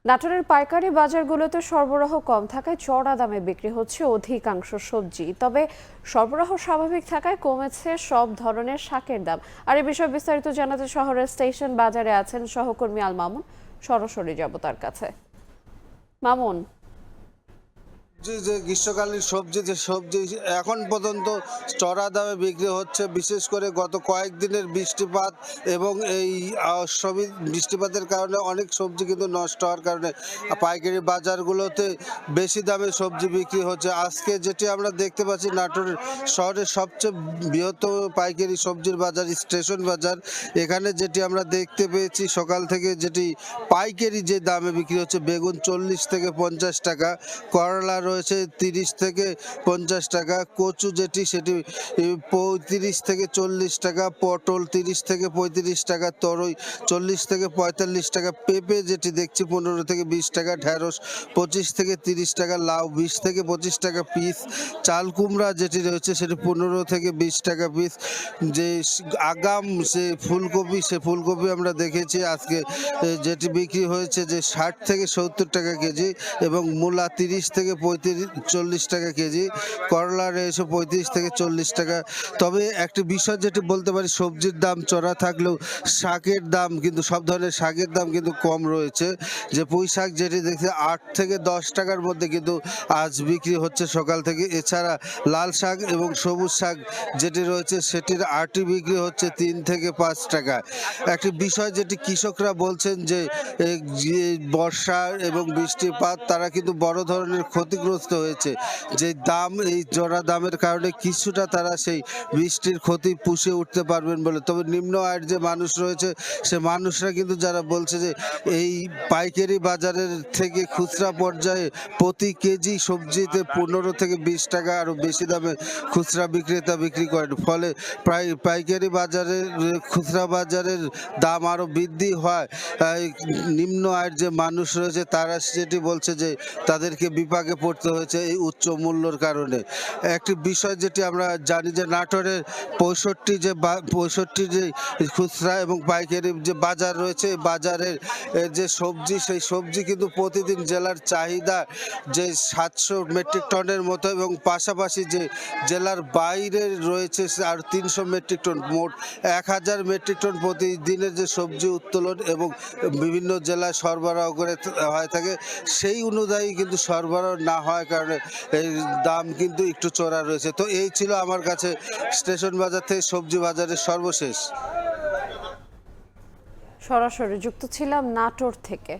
নাটোরের পাইকারি বাজারগুলোতে সরবরাহ কম থাকায় চড়া দামে বিক্রি হচ্ছে অধিকাংশ সবজি। তবে সরবরাহ স্বাভাবিক থাকায় কমেছে সব ধরনের শাকের দাম। আর এই বিষয়ে বিস্তারিত জানাতে শহরের স্টেশন বাজারে আছেন সহকর্মী আল মামুন। সরাসরি যাব তার কাছে। মামুন। যে গ্রীষ্মকালীন সবজি এখন পর্যন্ত চড়া দামে বিক্রি হচ্ছে, বিশেষ করে গত কয়েকদিনের বৃষ্টিপাত এবং এই বৃষ্টিপাতের কারণে অনেক সবজি কিন্তু নষ্ট হওয়ার কারণে পাইকারি বাজারগুলোতে বেশি দামে সবজি বিক্রি হচ্ছে। আজকে যেটি আমরা দেখতে পাচ্ছি, নাটোর শহরের সবচেয়ে বৃহত্তম পাইকারি সবজির বাজার স্টেশন বাজার। এখানে যেটি আমরা দেখতে পেয়েছি সকাল থেকে, যেটি পাইকারি যে দামে বিক্রি হচ্ছে, বেগুন 40 থেকে 50 টাকা, করলা রয়েছে 30 থেকে 50 টাকা, কচু যেটি সেটি 35 থেকে 40 টাকা, পটল 30 থেকে 35 টাকা, তরই 40 থেকে 45 টাকা, পেঁপে যেটি দেখছি 15 থেকে 20 টাকা, ঢেঁড়স 25 থেকে 30 টাকা, লাউ 20 থেকে 25 টাকা পিস, চাল কুমড়া যেটি রয়েছে সেটি 15 থেকে 20 টাকা পিস, যে আগাম সে ফুলকপি আমরা দেখেছি আজকে যেটি বিক্রি হয়েছে যে 60 থেকে 70 টাকা কেজি, এবং মূলা 30 থেকে 40 টাকা কেজি, করলা রয়েছে 35 থেকে 40 টাকা। তবে একটি বিষয় যেটি বলতে পারি, সবজির দাম চড়া থাকলেও শাকের দাম কিন্তু, সব ধরনের শাকের দাম কিন্তু কম রয়েছে। যে পুঁই শাক যেটি দেখছি 8 থেকে 10 টাকার মধ্যে কিন্তু আজ বিক্রি হচ্ছে সকাল থেকে। এছাড়া লাল শাক এবং সবুজ শাক যেটি রয়েছে সেটির আটি বিক্রি হচ্ছে 3 থেকে 5 টাকা। একটি বিষয় যেটি কৃষকরা বলছেন যে বর্ষা এবং বৃষ্টিপাত তারা কিন্তু বড় ধরনের ক্ষতিগ্রস্ত হয়েছে, যে দাম এই চড়া দামের কারণে কিছুটা তারা সেই বৃষ্টির ক্ষতি পুষে উঠতে পারবেন বলে। তবে নিম্ন আয়ের যে মানুষ রয়েছে সে মানুষরা কিন্তু যারা বলছে যে এই পাইকারি বাজারের থেকে খুচরা পর্যায়ে প্রতি কেজি সবজিতে 15 থেকে 20 টাকা আরও বেশি দামে খুচরা বিক্রেতা বিক্রি করেন। ফলে প্রায় পাইকারি বাজারের খুচরা বাজারের দাম আরও বৃদ্ধি হয়। নিম্ন আয়ের যে মানুষ রয়েছে তারা যেটি বলছে যে তাদেরকে বিপাকে পড়তে হয়েছে এই উচ্চ মূল্যর কারণে। একটি বিষয় যেটি আমরা জানি যে নাটোরের 65 যে খুচরা এবং পাইকারি যে বাজার রয়েছে, বাজারের যে সবজি, সেই সবজি কিন্তু প্রতিদিন জেলার চাহিদা যে 700 মেট্রিক টনের মতো, এবং পাশাপাশি যে জেলার বাইরে রয়েছে আর 300 মেট্রিক টন, মোট 1000 মেট্রিক টন প্রতিদিনের যে সবজি উত্তোলন এবং বিভিন্ন জেলায় সরবরাহ করে হয়ে থাকে। সেই অনুযায়ী কিন্তু সরবরাহ না হওয়ার কারণে এই দাম কিন্তু একটু চড়া রয়েছে। তো এই ছিল আমার কাছে স্টেশন বাজার থেকে সবজি বাজারের সর্বশেষ। সরাসরি যুক্ত ছিলাম নাটোর থেকে।